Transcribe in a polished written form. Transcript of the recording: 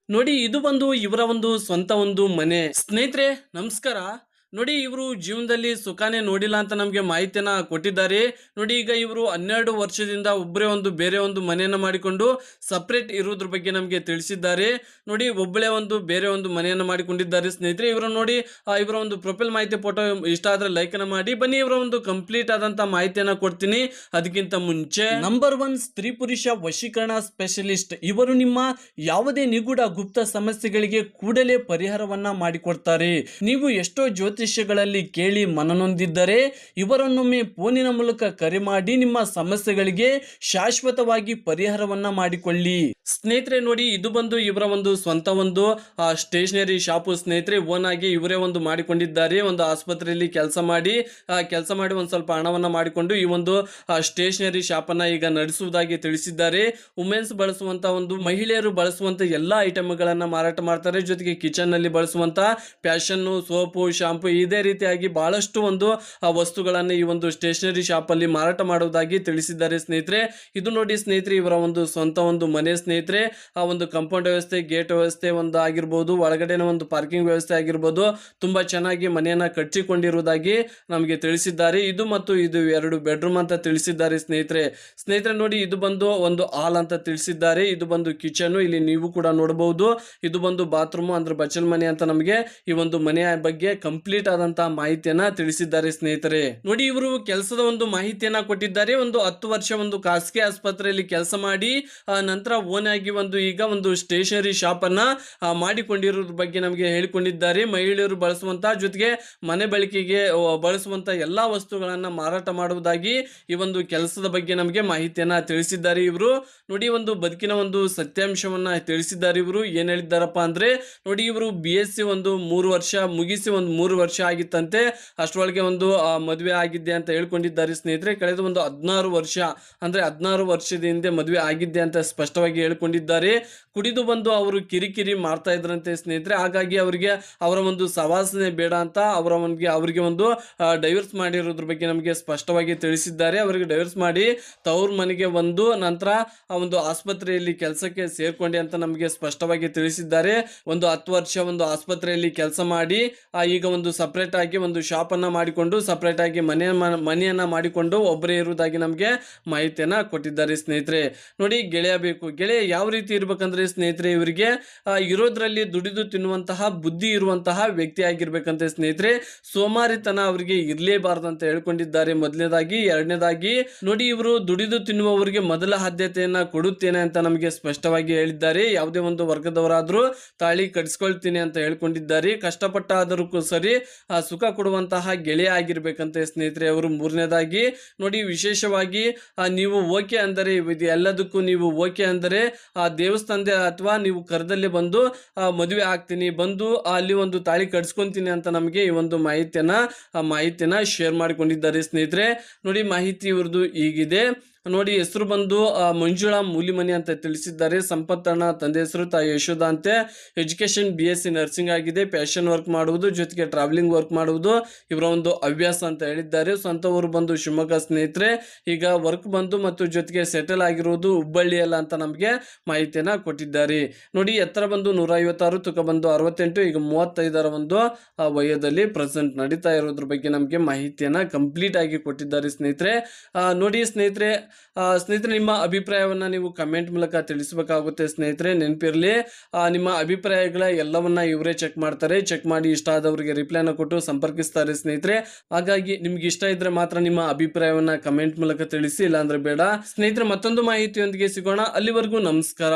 ನೋಡಿ ಇದು ಬಂದು ಇವರ ಒಂದು ಸ್ವಂತ ಒಂದು ಮನೆ. ಸ್ನೇಹಿತರೆ ನಮಸ್ಕಾರ. ನೋಡಿ ಇವರು ಜೀವನದಲ್ಲಿ ಸುಖಾನೇ ನೋಡಿಲ್ಲ ಅಂತ ನಮಗೆ ಮಾಹಿತಿಯನ್ನ ಕೊಟ್ಟಿದ್ದಾರೆ. ನೋಡಿ ಈಗ ಇವರು 12 ವರ್ಷದಿಂದ ಒಬ್ಬರೇ ಒಂದು ಬೇರೆ ಒಂದು ಮನೆಯನ್ನ ಮಾಡಿಕೊಂಡು ಸಪರೇಟ್ ಇರೋದ್ರ ಬಗ್ಗೆ ನಮಗೆ ತಿಳಿಸಿದ್ದಾರೆ. ನೋಡಿ ಒಬ್ಬಳೇ ಒಂದು ಬೇರೆ ಒಂದು ಮನೆಯನ್ನ ಮಾಡಿಕೊಂಡಿದ್ದಾರೆ ಸ್ನೇಹಿತರೆ. ಇವರು ನೋಡಿ ಇವರ ಒಂದು ಪ್ರೊಫೈಲ್ ಮಾಹಿತಿ ಫೋಟೋ ಇಷ್ಟ ಆದ್ರೆ ಲೈಕ್ ಅನ್ನ ಮಾಡಿ. ಬನ್ನಿ ಇವರ ಒಂದು ಕಂಪ್ಲೀಟ್ ಆದಂತ ಮಾಹಿತಿಯನ್ನ ಕೊಡ್ತೀನಿ. ಅದಕ್ಕಿಂತ ಮುಂಚೆ ನಂಬರ್ 1 ಸ್ತ್ರೀ ಪುರುಷ ವಶೀಕರಣ ಸ್ಪೆಷಲಿಸ್ಟ್. ಇವರು ನಿಮ್ಮ ಯಾವುದೇ ನಿಗೂಢ ಗುಪ್ತ ಸಮಸ್ಯೆಗಳಿಗೆ ಕೂಡಲೇ ಪರಿಹಾರವನ್ನ ಮಾಡಿಕೊಡ್ತಾರೆ. ನೀವು ಎಷ್ಟೋ ಜ್ಯೋತಿಷ್ಯಗಳಲ್ಲಿ ಕೇಳಿ ಮನನೊಂದಿದ್ದರೆ ಇವರನ್ನೊಮ್ಮೆ ಫೋನಿನ ಮೂಲಕ ಕರೆ ಮಾಡಿ ನಿಮ್ಮ ಸಮಸ್ಯೆಗಳಿಗೆ ಶಾಶ್ವತವಾಗಿ ಪರಿಹಾರವನ್ನ ಮಾಡಿಕೊಳ್ಳಿ. ಸ್ನೇಹಿತರೆ ನೋಡಿ ಇದು ಬಂದು ಇವರ ಒಂದು ಸ್ವಂತ ಒಂದು ಸ್ಟೇಷನರಿ ಶಾಪು ಸ್ನೇಹಿತರೆ. ಓನ್ ಆಗಿ ಇವರೇ ಒಂದು ಮಾಡಿಕೊಂಡಿದ್ದಾರೆ. ಒಂದು ಆಸ್ಪತ್ರೆಯಲ್ಲಿ ಕೆಲಸ ಮಾಡಿ ಒಂದು ಸ್ವಲ್ಪ ಹಣವನ್ನ ಮಾಡಿಕೊಂಡು ಈ ಒಂದು ಸ್ಟೇಷನರಿ ಶಾಪ್ ಅನ್ನ ಈಗ ನಡೆಸುವುದಾಗಿ ತಿಳಿಸಿದ್ದಾರೆ. ವುಮೆನ್ಸ್ ಬಳಸುವಂತ ಒಂದು ಮಹಿಳೆಯರು ಬಳಸುವಂತ ಎಲ್ಲಾ ಐಟಮ್ಗಳನ್ನ ಮಾರಾಟ ಮಾಡ್ತಾರೆ. ಜೊತೆಗೆ ಕಿಚನ್ ನಲ್ಲಿ ಬಳಸುವಂತ ಫ್ಯಾಷನ್ ಸೋಪು ಶಾಂಪು ಇದೇ ರೀತಿಯಾಗಿ ಬಹಳಷ್ಟು ಒಂದು ವಸ್ತುಗಳನ್ನ ಈ ಒಂದು ಸ್ಟೇಷನರಿ ಶಾಪ್ ಅಲ್ಲಿ ಮಾರಾಟ ಮಾಡುವುದಾಗಿ ತಿಳಿಸಿದ್ದಾರೆ ಸ್ನೇಹಿತರೆ. ಇದು ನೋಡಿ ಸ್ನೇಹಿತರೆ ಇವರ ಒಂದು ಸ್ವಂತ ಒಂದು ಮನೆ ಸ್ನೇಹಿತರೆ. ಆ ಒಂದು ಕಾಂಪೌಂಡ್ ವ್ಯವಸ್ಥೆ, ಗೇಟ್ ವ್ಯವಸ್ಥೆ ಒಂದು ಆಗಿರ್ಬೋದು, ಒಳಗಡೆ ಒಂದು ಪಾರ್ಕಿಂಗ್ ವ್ಯವಸ್ಥೆ ಆಗಿರ್ಬೋದು, ತುಂಬಾ ಚೆನ್ನಾಗಿ ಮನೆಯನ್ನ ಕಟ್ಟಿಕೊಂಡಿರುವುದಾಗಿ ನಮಗೆ ತಿಳಿಸಿದ್ದಾರೆ. ಇದು ಮತ್ತು ಇದು 2 ಬೆಡ್ರೂಮ್ ಅಂತ ತಿಳಿಸಿದ್ದಾರೆ ಸ್ನೇಹಿತರೆ. ನೋಡಿ ಇದು ಬಂದು ಒಂದು ಹಾಲ್ ಅಂತ ತಿಳಿಸಿದ್ದಾರೆ. ಇದು ಬಂದು ಕಿಚನ್, ಇಲ್ಲಿ ನೀವು ಕೂಡ ನೋಡಬಹುದು. ಇದು ಬಂದು ಬಾತ್ರೂಮ್ ಅಂದ್ರೆ ಬಚ್ಚಲ್ ಮನೆ ಅಂತ ನಮಗೆ ಈ ಒಂದು ಮನೆಯ ಬಗ್ಗೆ ಕಂಪ್ಲೀಟ್ ಆದಂತಹ ಮಾಹಿತಿಯನ್ನ ತಿಳಿಸಿದ್ದಾರೆ ಸ್ನೇಹಿತರೆ. ನೋಡಿ ಇವರು ಕೆಲಸದ ಒಂದು ಮಾಹಿತಿಯನ್ನ ಕೊಟ್ಟಿದ್ದಾರೆ. ಒಂದು 10 ವರ್ಷ ಒಂದು ಖಾಸಗಿ ಆಸ್ಪತ್ರೆಯಲ್ಲಿ ಕೆಲಸ ಮಾಡಿ ನಂತರ ಓನ್ ಆಗಿ ಈಗ ಒಂದು ಸ್ಟೇಷನರಿ ಶಾಪ್ ಅನ್ನ ಮಾಡಿಕೊಂಡಿರೋದ್ರ ಬಗ್ಗೆ ನಮಗೆ ಹೇಳಿಕೊಂಡಿದ್ದಾರೆ. ಮಹಿಳೆಯರು ಬಳಸುವಂತ ಜೊತೆಗೆ ಮನೆ ಬಳಕೆಗೆ ಬಳಸುವಂತ ಎಲ್ಲಾ ವಸ್ತುಗಳನ್ನ ಮಾರಾಟ ಮಾಡುವುದಾಗಿ ಈ ಒಂದು ಕೆಲಸದ ಬಗ್ಗೆ ನಮಗೆ ಮಾಹಿತಿಯನ್ನ ತಿಳಿಸಿದ್ದಾರೆ ಇವರು. ನೋಡಿ ಒಂದು ಬದುಕಿನ ಒಂದು ಸತ್ಯಾಂಶವನ್ನ ತಿಳಿಸಿದ್ದಾರೆ ಇವರು. ಏನ್ ಹೇಳಿದ್ದಾರಪ್ಪ ಅಂದ್ರೆ ನೋಡಿ ಇವರು BSc ಒಂದು 3 ವರ್ಷ ಮುಗಿಸಿ ಒಂದು 3 ವರ್ಷ ಆಗಿತ್ತಂತೆ. ಅಷ್ಟರೊಳಗೆ ಒಂದು ಮದುವೆ ಆಗಿದ್ದೆ ಅಂತ ಹೇಳ್ಕೊಂಡಿದ್ದಾರೆ ಸ್ನೇಹಿತರೆ. ಕಳೆದ ಒಂದು 16 ವರ್ಷ ಅಂದ್ರೆ 16 ವರ್ಷದ ಹಿಂದೆ ಮದುವೆ ಆಗಿದ್ದೆ ಅಂತ ಸ್ಪಷ್ಟವಾಗಿ ಹೇಳ್ಕೊಂಡಿದ್ದಾರೆ. ಕುಡಿದು ಬಂದು ಅವರು ಕಿರಿಕಿರಿ ಮಾಡ್ತಾ ಇದ್ರಂತೆ ಸ್ನೇಹಿತರೆ. ಹಾಗಾಗಿ ಅವರಿಗೆ ಅವರ ಒಂದು ಸವಾಸನೆ ಬೇಡ ಅಂತ ಅವರಿಗೆ ಒಂದು ಡೈವರ್ಸ್ ಮಾಡಿರೋದ್ರ ಬಗ್ಗೆ ನಮಗೆ ಸ್ಪಷ್ಟವಾಗಿ ತಿಳಿಸಿದ್ದಾರೆ. ಅವರಿಗೆ ಡೈವರ್ಸ್ ಮಾಡಿ ತವ್ರ ಮನೆಗೆ ಒಂದು ನಂತರ ಆ ಒಂದು ಆಸ್ಪತ್ರೆಯಲ್ಲಿ ಕೆಲಸಕ್ಕೆ ಸೇರ್ಕೊಂಡೆ ಅಂತ ನಮಗೆ ಸ್ಪಷ್ಟವಾಗಿ ತಿಳಿಸಿದ್ದಾರೆ. ಒಂದು 10 ವರ್ಷ ಒಂದು ಆಸ್ಪತ್ರೆಯಲ್ಲಿ ಕೆಲಸ ಮಾಡಿ ಈಗ ಒಂದು ಸಪರೇಟ್ ಆಗಿ ಒಂದು ಶಾಪ್ ಅನ್ನ ಮಾಡಿಕೊಂಡು ಸಪರೇಟ್ ಆಗಿ ಮನೆಯನ್ನ ಮಾಡಿಕೊಂಡು ಒಬ್ಬರೇ ಇರುವುದಾಗಿ ನಮಗೆ ಮಾಹಿತಿಯನ್ನ ಕೊಟ್ಟಿದ್ದಾರೆ ಸ್ನೇಹಿತರೆ. ನೋಡಿ ಗೆಳೆಯ ಬೇಕು. ಗೆಳೆಯ ಯಾವ ರೀತಿ ಇರ್ಬೇಕಂದ್ರೆ ಸ್ನೇಹಿತರೆ ಇವರಿಗೆ ಇರೋದ್ರಲ್ಲಿ ದುಡಿದು ತಿನ್ನುವಂತಹ ಬುದ್ಧಿ ಇರುವಂತಹ ವ್ಯಕ್ತಿ ಆಗಿರ್ಬೇಕಂತೆ ಸ್ನೇಹಿತರೆ. ಸೋಮಾರಿತನ ಅವರಿಗೆ ಇರ್ಲೇಬಾರದು ಅಂತ ಹೇಳ್ಕೊಂಡಿದ್ದಾರೆ ಮೊದಲನೇದಾಗಿ. ಎರಡನೇದಾಗಿ ನೋಡಿ ಇವರು ದುಡಿದು ತಿನ್ನುವವರಿಗೆ ಮೊದಲ ಆದ್ಯತೆಯನ್ನ ಕೊಡುತ್ತೇನೆ ಅಂತ ನಮಗೆ ಸ್ಪಷ್ಟವಾಗಿ ಹೇಳಿದ್ದಾರೆ. ಯಾವುದೇ ಒಂದು ವರ್ಗದವರಾದ್ರೂ ತಾಳಿ ಕಟ್ಸ್ಕೊಳ್ತೀನಿ ಅಂತ ಹೇಳ್ಕೊಂಡಿದ್ದಾರೆ. ಕಷ್ಟಪಟ್ಟಾದರೂ ಸರಿ ಸುಖ ಕೊಡುವಂತಹ ಗೆಳೆಯ ಆಗಿರ್ಬೇಕಂತೆ ಸ್ನೇಹಿತರೆ ಅವರು. ಮೂರನೇದಾಗಿ ನೋಡಿ ವಿಶೇಷವಾಗಿ ನೀವು ಓಕೆ ಅಂದರೆ ಎಲ್ಲದಕ್ಕೂ ನೀವು ಓಕೆ ಅಂದರೆ ದೇವಸ್ಥಾನದ ಅಥವಾ ನೀವು ಕರದಲ್ಲಿ ಬಂದು ಮದುವೆ ಆಗ್ತೀನಿ, ಬಂದು ಅಲ್ಲಿ ಒಂದು ತಾಳಿ ಕಟ್ಸ್ಕೊಂತೀನಿ ಅಂತ ನಮಗೆ ಈ ಒಂದು ಮಾಹಿತಿಯನ್ನ ಶೇರ್ ಮಾಡಿಕೊಂಡಿದ್ದಾರೆ ಸ್ನೇಹಿತರೆ. ನೋಡಿ ಮಾಹಿತಿ ಇವ್ರದ್ದು ಹೀಗಿದೆ. ನೋಡಿ ಹೆಸರು ಬಂದು ಮಂಜುಳಾ ಮೂಲಿಮನಿ ಅಂತ ತಿಳಿಸಿದ್ದಾರೆ. ಸಂಪತ್ತಣ್ಣ ತಂದೆ ಹೆಸರು, ತಾಯಿ ಯಶೋಧ ಅಂತೆ. ಎಜುಕೇಶನ್ BSc ನರ್ಸಿಂಗ್ ಆಗಿದೆ. ಪ್ಯಾಷನ್ ವರ್ಕ್ ಮಾಡುವುದು ಜೊತೆಗೆ ಟ್ರಾವೆಲಿಂಗ್ ವರ್ಕ್ ಮಾಡುವುದು ಇವರ ಒಂದು ಹವ್ಯಾಸ ಅಂತ ಹೇಳಿದ್ದಾರೆ. ಸ್ವಂತ ಊರು ಬಂದು ಶಿವಮೊಗ್ಗ ಸ್ನೇಹಿತರೆ. ಈಗ ವರ್ಕ್ ಬಂದು ಮತ್ತು ಜೊತೆಗೆ ಸೆಟಲ್ ಆಗಿರುವುದು ಹುಬ್ಬಳ್ಳಿಯಲ್ಲ ಅಂತ ನಮಗೆ ಮಾಹಿತಿಯನ್ನ ಕೊಟ್ಟಿದ್ದಾರೆ. ನೋಡಿ ಎತ್ತರ ಬಂದು 156, ತೂಕ ಬಂದು 68, ಈಗ 35ರ ಒಂದು ವಯದಲ್ಲಿ ಪ್ರೆಸೆಂಟ್ ನಡೀತಾ ಇರೋದ್ರ ಬಗ್ಗೆ ನಮಗೆ ಮಾಹಿತಿಯನ್ನ ಕಂಪ್ಲೀಟ್ ಆಗಿ ಕೊಟ್ಟಿದ್ದಾರೆ ಸ್ನೇಹಿತರೆ. ನೋಡಿ ಸ್ನೇಹಿತರೆ ನಿಮ್ಮ ಅಭಿಪ್ರಾಯವನ್ನ ನೀವು ಕಮೆಂಟ್ ಮೂಲಕ ತಿಳಿಸಬೇಕಾಗುತ್ತೆ ಸ್ನೇಹಿತರೆ. ನೆನಪಿರಲಿ ನಿಮ್ಮ ಅಭಿಪ್ರಾಯಗಳ ಎಲ್ಲವನ್ನ ಇವರೇ ಚೆಕ್ ಮಾಡ್ತಾರೆ. ಚೆಕ್ ಮಾಡಿ ಇಷ್ಟ ಆದವರಿಗೆ ರಿಪ್ಲೈನ ಕೊಟ್ಟು ಸಂಪರ್ಕಿಸ್ತಾರೆ ಸ್ನೇಹಿತರೆ. ಹಾಗಾಗಿ ನಿಮ್ಗೆ ಇಷ್ಟ ಇದ್ರೆ ಮಾತ್ರ ನಿಮ್ಮ ಅಭಿಪ್ರಾಯವನ್ನ ಕಮೆಂಟ್ ಮೂಲಕ ತಿಳಿಸಿ, ಇಲ್ಲಾಂದ್ರೆ ಬೇಡ ಸ್ನೇಹಿತರೆ. ಮತ್ತೊಂದು ಮಾಹಿತಿಯೊಂದಿಗೆ ಸಿಗೋಣ. ಅಲ್ಲಿವರೆಗೂ ನಮಸ್ಕಾರ.